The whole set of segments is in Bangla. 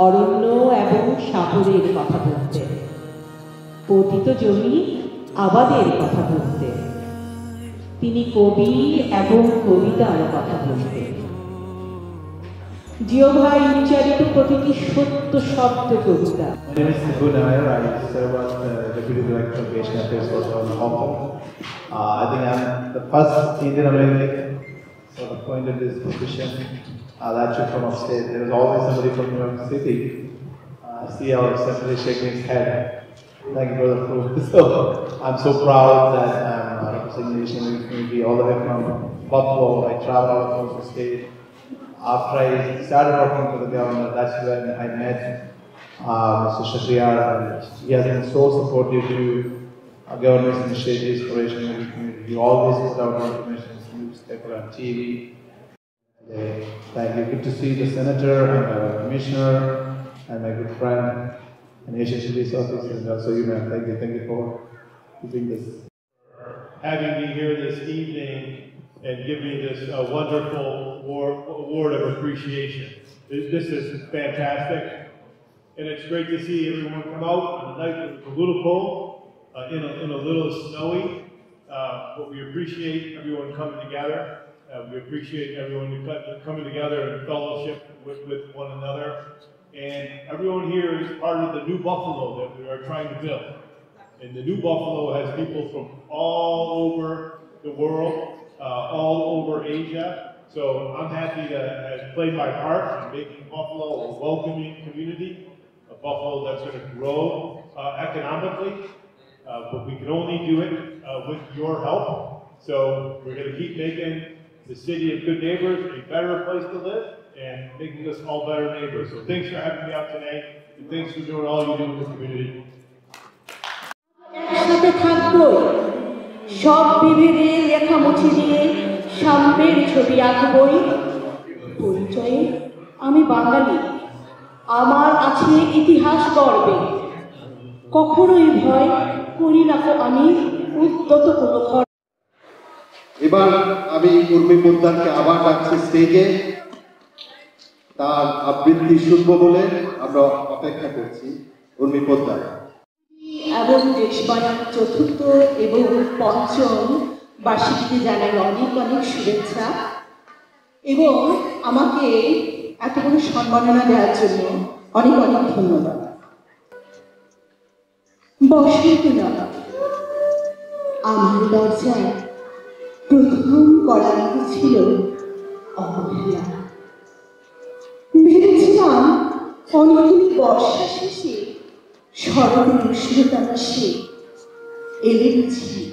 অরণ্য এবং সাগরের কথা বলতে, পতিত জমি আবাদের কথা বলতে, তিনি কবি এবং কবিতার কথা বলতে, জিওভাই উচ্চারিত প্রতিটি সত্য শব্দ কবিতা। My name is Nibu Nair. I serve as the Deputy Director of Asian Affairs for Hong Kong. I think I'm the first Indian American sort of appointed this position. That should come upstate. There is always somebody from New York City. I see our assembly shaking his head. Thank you for the proof. So I'm so proud that I'm representing the Asian community all the way from Buffalo. I traveled all across the state. After I started working for the governor, that's when I met Mr. Shahriar. He has been so supportive to government's initiatives for Asian community. He always put out information in the newspaper and TV. Thank you. Good to see the senator and the commissioner and my good friend and Asian Police Office, and also you, man. Thank you for doing this. Having me here this evening and give me this wonderful award of appreciation. This is fantastic, and it's great to see everyone come out on a night that was a little cold, in a little snowy, but we appreciate everyone coming together. We appreciate everyone coming together in fellowship with one another, and everyone here is part of the new Buffalo that we are trying to build. And the new Buffalo has people from all over the world, all over Asia. So I'm happy to have played my part in making Buffalo a welcoming community, a Buffalo that's going to grow economically, but we can only do it with your help. So we're going to keep making the city of good neighbors a better place to live and making us all better neighbors. So thanks for having me out today, and thanks for doing all you do in the community. সব বিভেদে লেখামুছি দিয়ে সাম্যের ছবি আঁকবই। পরিচয়ে আমি বাঙালি, আমার আছে ইতিহাস গর্বে। কখনোই ভয় করি না আমি উদ্যত কোনো ঘর। এবার আমি উর্মি পোদ্দারকে আবার ডাকছি স্টেজে, তার আবৃত্তি শুনবো বলে আমরা অপেক্ষা করছি। উর্মি পোদ্দার এবং দেশবায়ান চতুর্থ এবং পঞ্চম বার্ষিকীতে জানাই অনেক অনেক শুভেচ্ছা এবং আমাকে এত বড় সম্মাননা দেওয়ার জন্য অনেক অনেক ধন্যবাদ। বসন্তনা আমার দরজায় প্রথম করানো ছিল অবহেলা। ভেবেছিলাম অনেকগুলি বর্ষা শেষে শরতের উষ্ণতা মিশে এলে বুঝি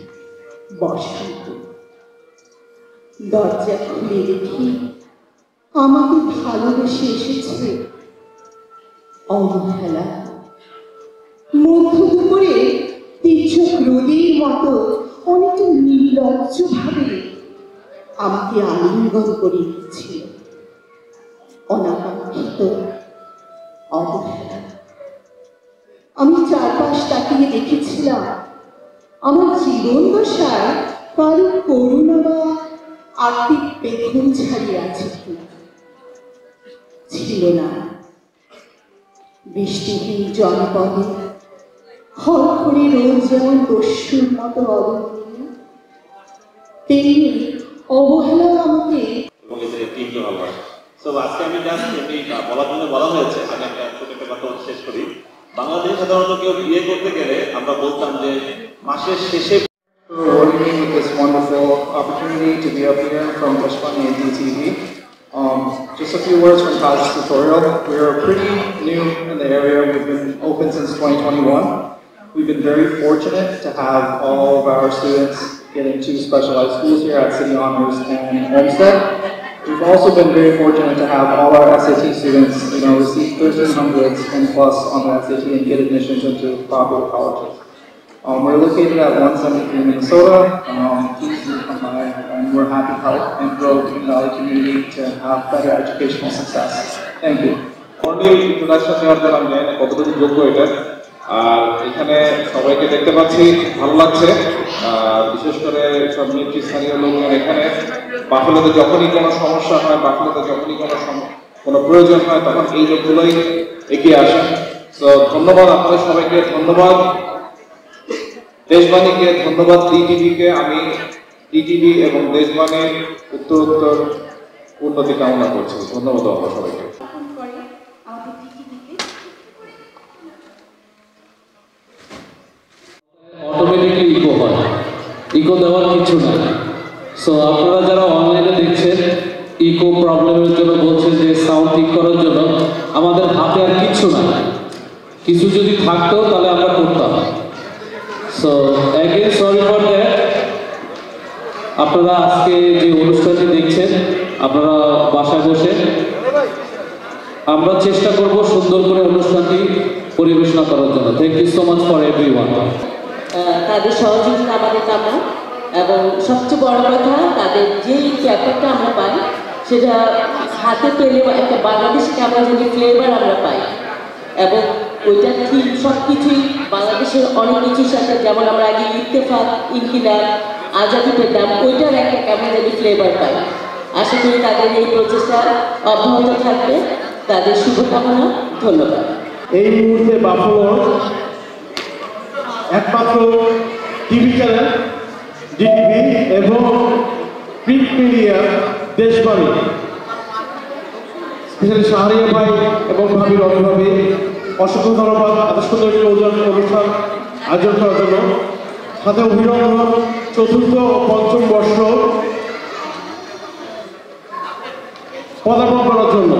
বসন্ত। দরজা খুলে দেখি আমাকে ভালোবেসে এসেছে অবহেলা। মধ্য দুপুরে তীর্যক রোদের মতো অনেকটা নির্লজ্জ ভাবে আমাকে আলিঙ্গন করে দিচ্ছিল অনাকাঙ্ক্ষিত অবহেলা। আমি চারপাশ তাকিয়ে দেখেছিলাম আমার জীবন দশায় কারো করুণা বা আর্থিক পেখম ছাড়িয়ে আছে কিনা। ছিল না। বৃষ্টিহীন জনপদে খড়খড়ে রোদ যেমন দস্যুর মতো অবনীয়, তেমনি অবহেলা আমাকে আজকে আমি জাস্ট বলার জন্য বলা হয়েছে, আমি একটা ছোট একটা কথা শেষ করি। বাংলাদেশে সাধারণত কেউ বিয়ে করতে গেলে আমরা বলতাম যে মাসের শেষে। Rewarding with this wonderful opportunity to be up here from Peshwani and DTV. Just a few words from Taj's tutorial. We are pretty new in the area. We've been open since 2021. We've been very fortunate to have all of our students get into specialized schools here at City Honors and Olmsted. We've also been very fortunate to have all our SAT students, receive 1300s and plus on the SAT and get admissions into popular colleges. We're located at 173 Minnesota, and we're happy to help and grow the Valley community to have better educational success. Thank you. Introduction দেওয়ার জন্য আমি জানি না কতটুকু যোগ্য এটা, আর এখানে সবাইকে দেখতে পাচ্ছি, ভালো লাগছে। বিশেষ করে সব নেতৃস্থানীয় লোকজন এখানে বাফেলোতে যখনই কোনো সমস্যা হয়, বাফেলোতে যখনই কোনো প্রয়োজন হয়, তখন এই লোকগুলোই এগিয়ে আসেন। তো ধন্যবাদ আপনাদের সবাইকে, ধন্যবাদ দেশবাণীকে, ধন্যবাদ ডিটিভিকে। আমি ডিটিভি এবং দেশবাণীর উত্তরোত্তর উন্নতি কামনা করছি। ধন্যবাদ আমরা সবাইকে। অটোমেটিকলি ইকো হয়, ইকো দেওয়ার কিছু না। সো আপনারা যারা অনলাইনে দেখছেন ইকো প্রবলেমের জন্য বলছেন যে সাউন্ড ঠিক করার জন্য, আমাদের হাতে আর কিছু না। কিছু যদি থাকতো তাহলে আমরা করতাম। So again sorry for that. আপনারা আজকে যে অনুষ্ঠানটি দেখছেন আপনারা বাসায় বসে, আমরা চেষ্টা করব সুন্দর করে অনুষ্ঠানটি পরিবেশনা করার জন্য। Thank you so much for everyone. তাদের সহযোগিতা আমাদের কামনা, এবং সবচেয়ে বড় কথা তাদের যেই চ্যাপ্টারটা আমরা পাই সেটা হাতে পেলে একটা বাংলাদেশি আমরা যদি ফ্লেভার আমরা পাই, এবং ওইটা ঠিক সব কিছুই বাংলাদেশের অনেক কিছুর সাথে, যেমন আমরা আগে ইত্তেফাক, ইনকিলাব, আজাদি পেতাম, ওইটার একটা কেমন যদি ফ্লেভার পাই। আশা করি তাদের এই প্রচেষ্টা অব্যাহত থাকবে। তাদের শুভকামনা, ধন্যবাদ। এই মুহূর্তে বাফেলোর একমাত্র টিভি চ্যানেল ডিটিভি এবং প্রিন্ট মিডিয়া দেশবাণী, স্পেশালি শাহরিয়া ভাই এবং ভাবির অভিভাবী, অসংখ্য ধন্যবাদ এত সুন্দর একটি অনুষ্ঠান আয়োজন করার জন্য। সাথে অভিনন্দন চতুর্থ ও পঞ্চম বর্ষ পদার্পণ করার জন্য।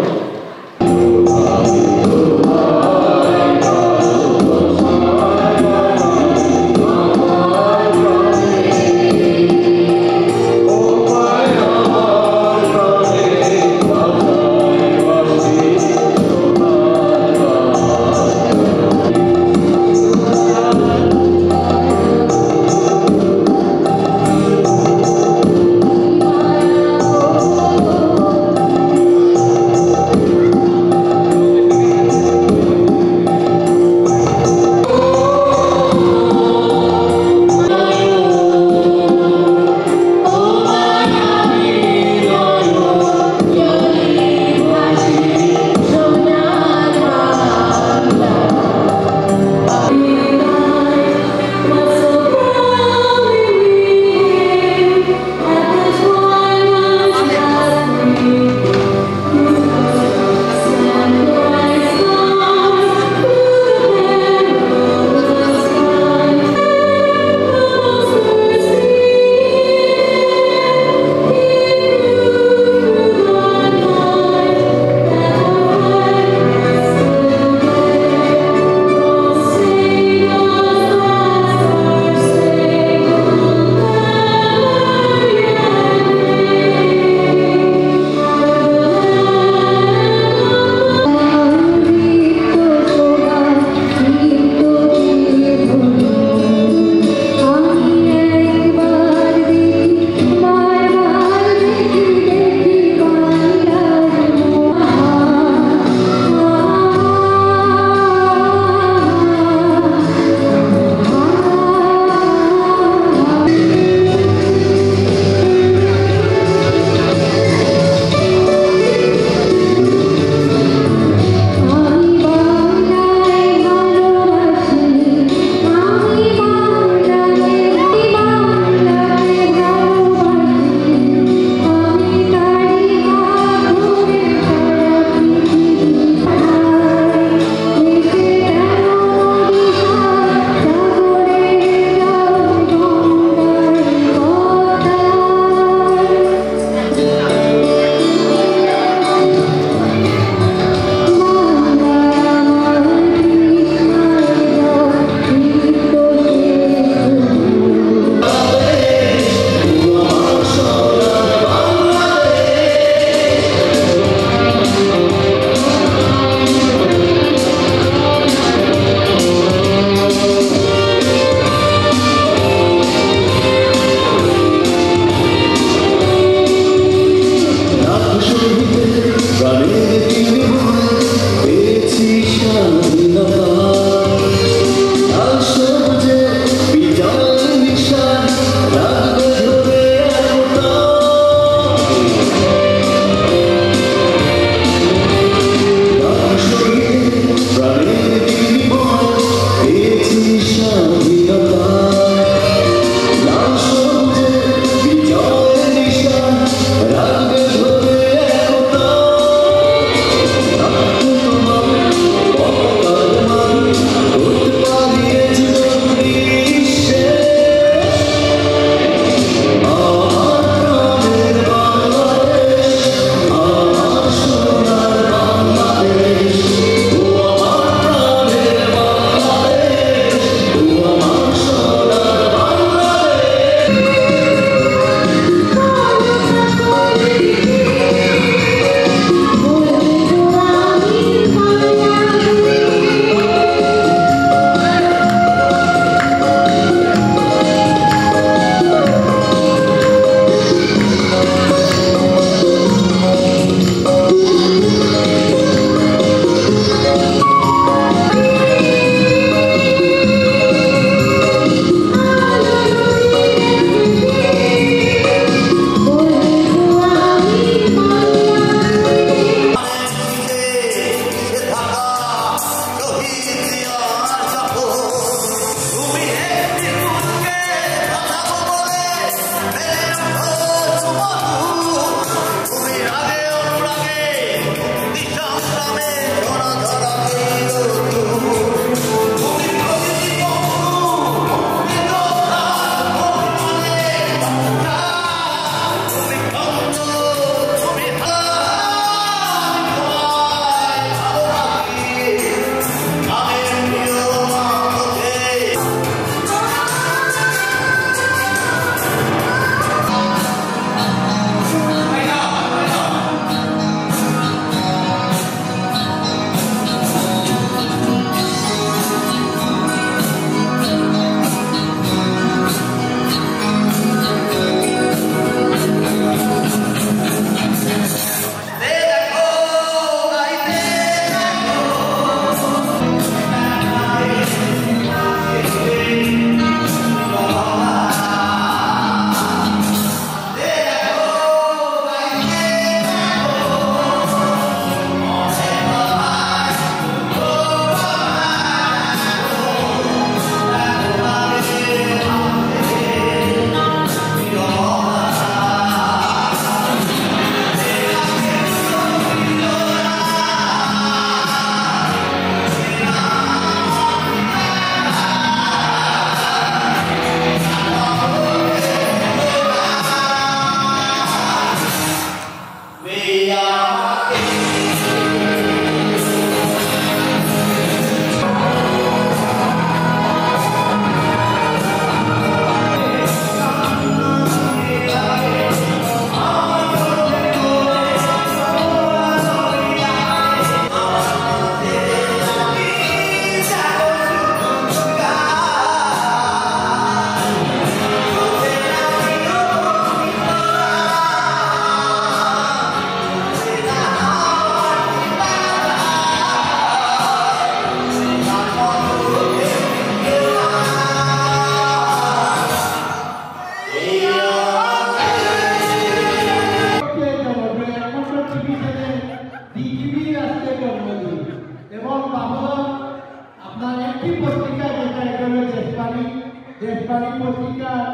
পত্রিকার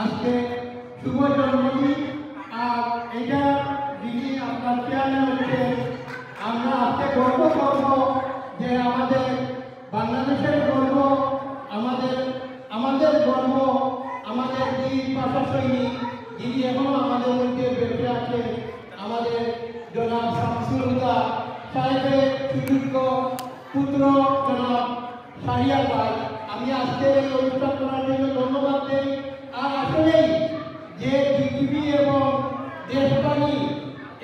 আজকে শুভ জন্মদিন। আর এটা যিনি আপনার চেয়ারম্যান হচ্ছে, আমরা আজকে গর্ব করব যে আমাদের বাংলাদেশের গর্ব, আমাদের গর্ব, আমাদের বীর পাশা সৈনিক যিনি এখনো আমাদের মধ্যে বেঁচে আছে, আমাদের জনাব শামসুল হুদা সাহেবের সুযোগ্য পুত্র জনাব শাহরিয়ার ভাই। আমি আজকে এই অনুষ্ঠান করার জন্য ধন্যবাদ দেই। আর আসলেই যে বিটিভি এবং দেশবাণী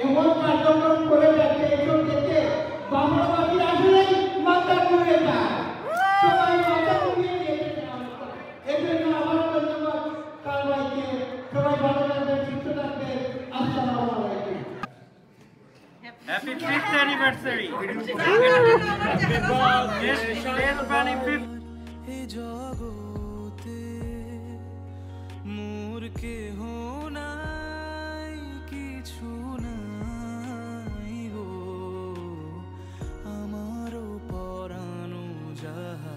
এমন কার্যক্রম করে যাচ্ছে, এসব দেখে বাংলাবাসী আসলেই মাথা ঘুরে যায়, সবাই মাথা ঘুরিয়ে দিয়েছে। এই জন্য আমার ধন্যবাদ সবাইকে। সবাই ভালো থাকবেন, সুস্থ থাকবেন। আসসালামু আলাইকুম। Happy 5th anniversary. দেশবাণী 5th। এই জগতে মোর কেহ নাই, কিছু নাই গো, আমারও পরানো যাহা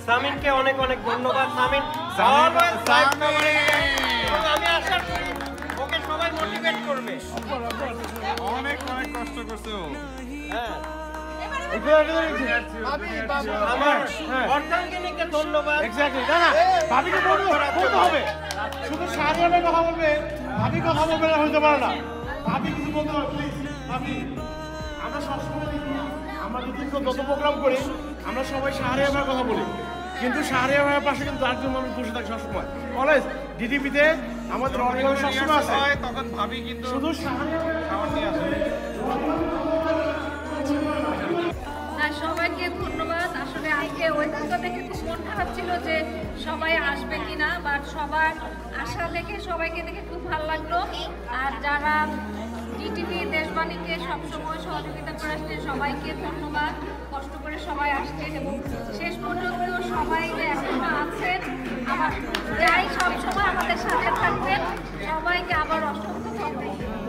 সামিনকে অনেক অনেক ধন্যবাদ। সামিন আমি আশা করি ওকে সবাই মোটিভেট করবে। অনেক অনেক কষ্ট করছে ও। আমার অর্ধাঙ্গিনীকে ধন্যবাদ। এক্স্যাক্টলি, না ভাবিকে বলতে হবে, শুধু শাহরিয়ারের কথা বলবে, ভাবি কথা বলবে না, হইতে পারে না। ভাবি কিছু বলতে হবে প্লিজ। ভাবি, আমরা সবসময় দেখি, আমরা যত প্রোগ্রাম করি আমরা সবাই শাহরিয়ার ভাইয়ের কথা বলি, কিন্তু শাহরিয়ার ভাইয়ের পাশে কিন্তু আরেকজন মানুষ বসে থাকে সবসময়। অলওয়েজ ডিটিভিতে আমাদের অডিয়েন্স সবসময় আছে, তখন ভাবি কিন্তু শুধু শাহরিয়ার ভাইয়ের আসে। সবাইকে ধন্যবাদ। আসলে আজকে ওয়েদারটা দেখে খুব মন খারাপ ছিল যে সবাই আসবে কিনা, বাট সবার আশা দেখে সবাইকে দেখে খুব ভালো লাগলো। আর যারা ডিটিভি দেশবাণীকে সবসময় সহযোগিতা করে আসছে সবাইকে ধন্যবাদ। কষ্ট করে সবাই আসছেন এবং শেষ পর্যন্ত সবাই যে এখনো আছেন, আমার যাই সবসময় আমাদের সাথে থাকবেন, সবাইকে আবার অসংখ্য ধন্যবাদ।